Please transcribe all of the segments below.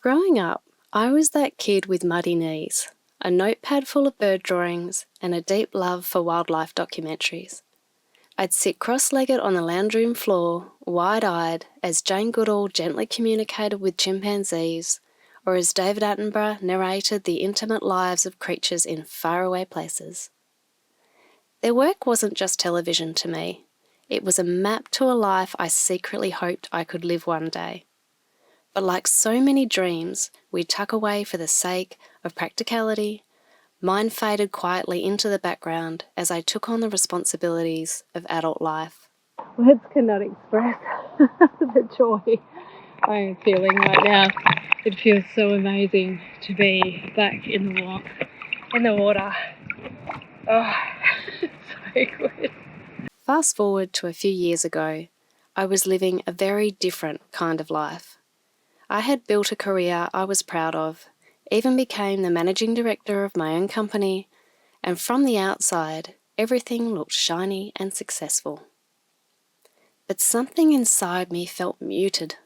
Growing up, I was that kid with muddy knees, a notepad full of bird drawings, and a deep love for wildlife documentaries. I'd sit cross-legged on the lounge room floor, wide-eyed, as Jane Goodall gently communicated with chimpanzees, or as David Attenborough narrated the intimate lives of creatures in faraway places. Their work wasn't just television to me. It was a map to a life I secretly hoped I could live one day. But like so many dreams we tuck away for the sake of practicality, mine faded quietly into the background as I took on the responsibilities of adult life. Words cannot express the joy I am feeling right now. It feels so amazing to be back in the water. Oh, it's so good. Fast forward to a few years ago, I was living a very different kind of life. I had built a career I was proud of, even became the managing director of my own company, and from the outside, everything looked shiny and successful. But something inside me felt muted.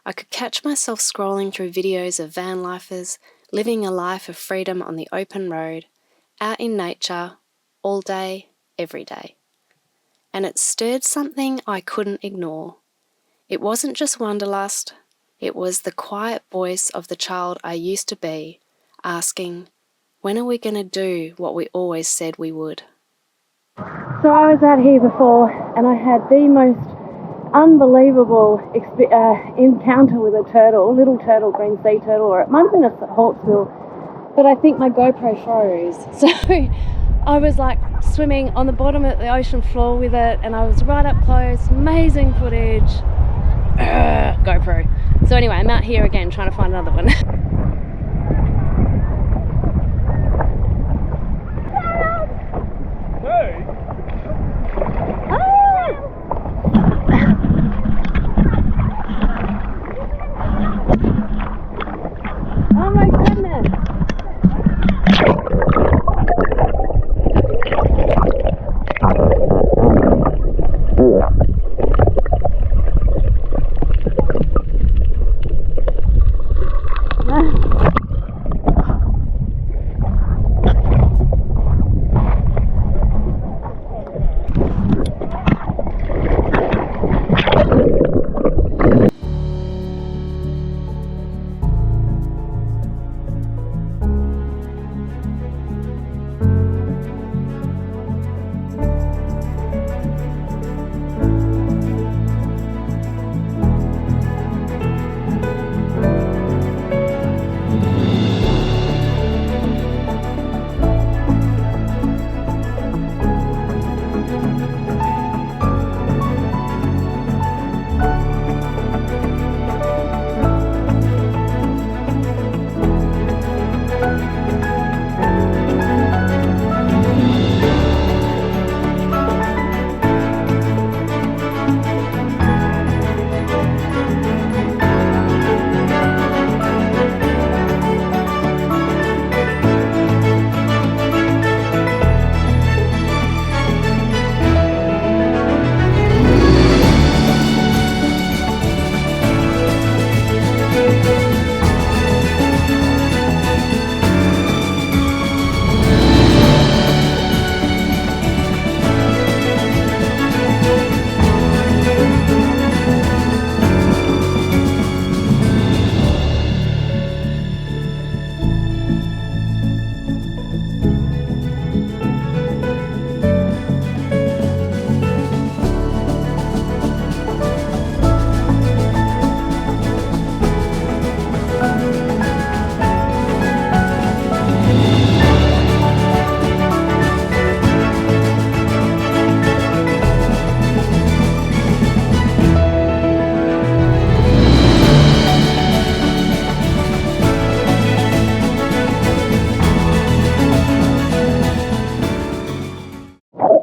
I could catch myself scrolling through videos of van lifers living a life of freedom on the open road, out in nature, all day, every day. And it stirred something I couldn't ignore. It wasn't just wanderlust, it was the quiet voice of the child I used to be, asking, when are we going to do what we always said we would? So I was out here before and I had the most unbelievable encounter with a little turtle, green sea turtle, or it might have been a hawksbill, but I think my GoPro froze. So I was like swimming on the bottom of the ocean floor with it, and I was right up close, amazing footage. GoPro. So anyway, I'm out here again trying to find another one. Oh my goodness!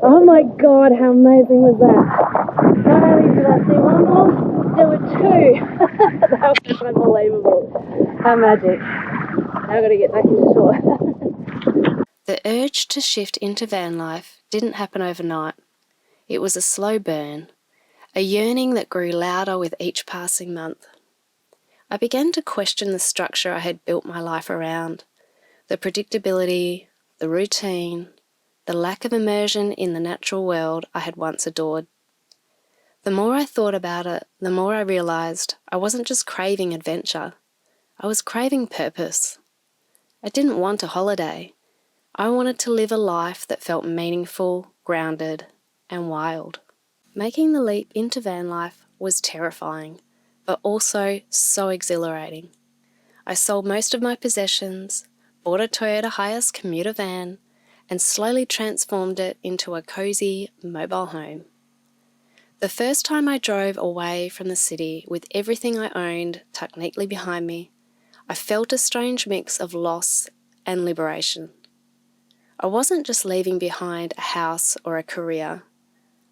Oh my god, how amazing was that? Not only did I see one wolf, there were two. That was just unbelievable. How magic. Now I've got to get back into shore. The urge to shift into van life didn't happen overnight. It was a slow burn, a yearning that grew louder with each passing month. I began to question the structure I had built my life around, the predictability, the routine, the lack of immersion in the natural world I had once adored. The more I thought about it, the more I realised I wasn't just craving adventure, I was craving purpose. I didn't want a holiday. I wanted to live a life that felt meaningful, grounded, and wild. Making the leap into van life was terrifying, but also so exhilarating. I sold most of my possessions, bought a Toyota Hiace commuter van, and slowly transformed it into a cosy mobile home. The first time I drove away from the city with everything I owned tucked neatly behind me, I felt a strange mix of loss and liberation. I wasn't just leaving behind a house or a career.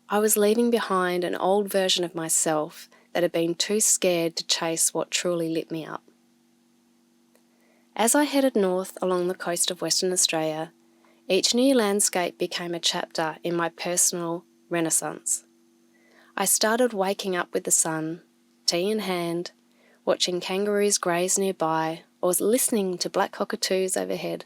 I was leaving behind an old version of myself that had been too scared to chase what truly lit me up. As I headed north along the coast of Western Australia, each new landscape became a chapter in my personal renaissance. I started waking up with the sun, tea in hand, watching kangaroos graze nearby, or listening to black cockatoos overhead.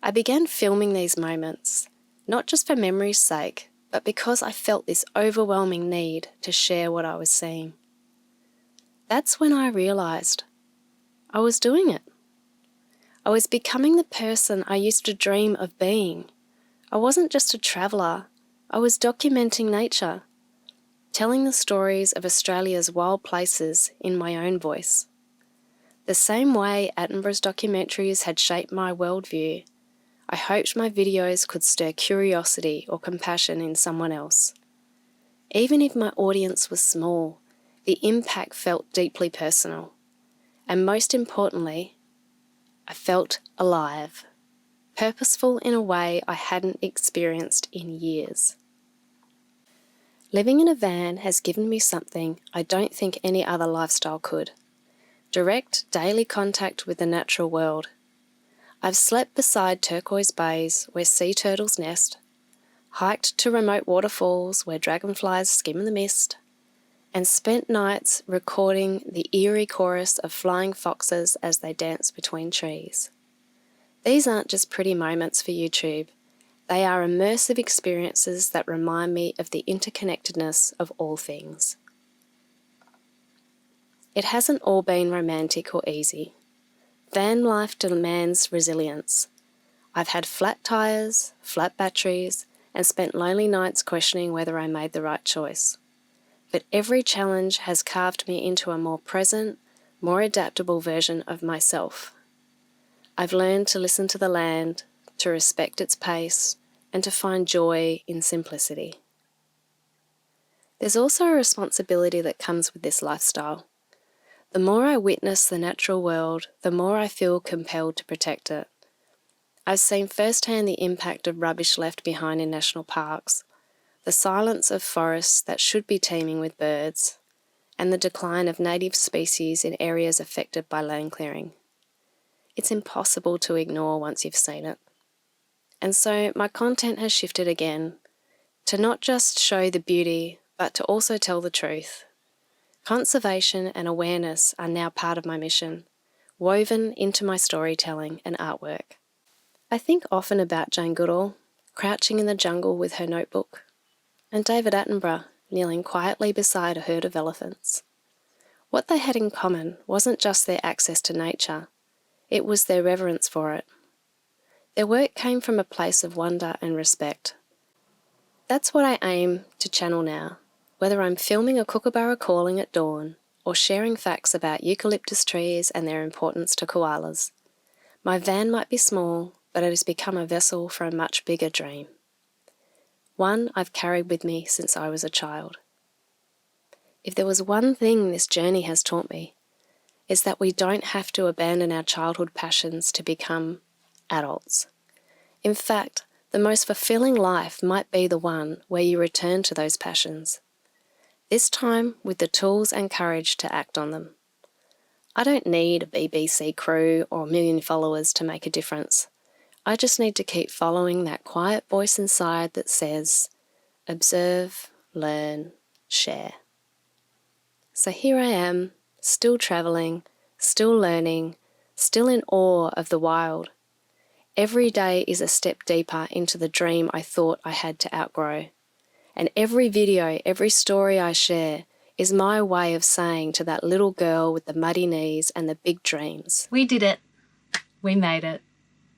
I began filming these moments, not just for memory's sake, but because I felt this overwhelming need to share what I was seeing. That's when I realised I was doing it. I was becoming the person I used to dream of being. I wasn't just a traveller, I was documenting nature, telling the stories of Australia's wild places in my own voice. The same way Attenborough's documentaries had shaped my worldview, I hoped my videos could stir curiosity or compassion in someone else. Even if my audience was small, the impact felt deeply personal. And most importantly, I felt alive, purposeful in a way I hadn't experienced in years. Living in a van has given me something I don't think any other lifestyle could: direct daily contact with the natural world. I've slept beside turquoise bays where sea turtles nest, hiked to remote waterfalls where dragonflies skim the mist, and spent nights recording the eerie chorus of flying foxes as they dance between trees. These aren't just pretty moments for YouTube. They are immersive experiences that remind me of the interconnectedness of all things. It hasn't all been romantic or easy. Van life demands resilience. I've had flat tyres, flat batteries, and spent lonely nights questioning whether I made the right choice. But every challenge has carved me into a more present, more adaptable version of myself. I've learned to listen to the land, to respect its pace, and to find joy in simplicity. There's also a responsibility that comes with this lifestyle. The more I witness the natural world, the more I feel compelled to protect it. I've seen firsthand the impact of rubbish left behind in national parks, the silence of forests that should be teeming with birds, and the decline of native species in areas affected by land clearing. It's impossible to ignore once you've seen it. And so my content has shifted again, to not just show the beauty, but to also tell the truth. Conservation and awareness are now part of my mission, woven into my storytelling and artwork. I think often about Jane Goodall, crouching in the jungle with her notebook, and David Attenborough, kneeling quietly beside a herd of elephants. What they had in common wasn't just their access to nature, it was their reverence for it. Their work came from a place of wonder and respect. That's what I aim to channel now, whether I'm filming a kookaburra calling at dawn or sharing facts about eucalyptus trees and their importance to koalas. My van might be small, but it has become a vessel for a much bigger dream. One I've carried with me since I was a child. If there was one thing this journey has taught me, it's that we don't have to abandon our childhood passions to become adults. In fact, the most fulfilling life might be the one where you return to those passions, this time with the tools and courage to act on them. I don't need a BBC crew or a million followers to make a difference. I just need to keep following that quiet voice inside that says, observe, learn, share. So here I am, still travelling, still learning, still in awe of the wild. Every day is a step deeper into the dream I thought I had to outgrow. And every video, every story I share is my way of saying to that little girl with the muddy knees and the big dreams, We did it. We made it.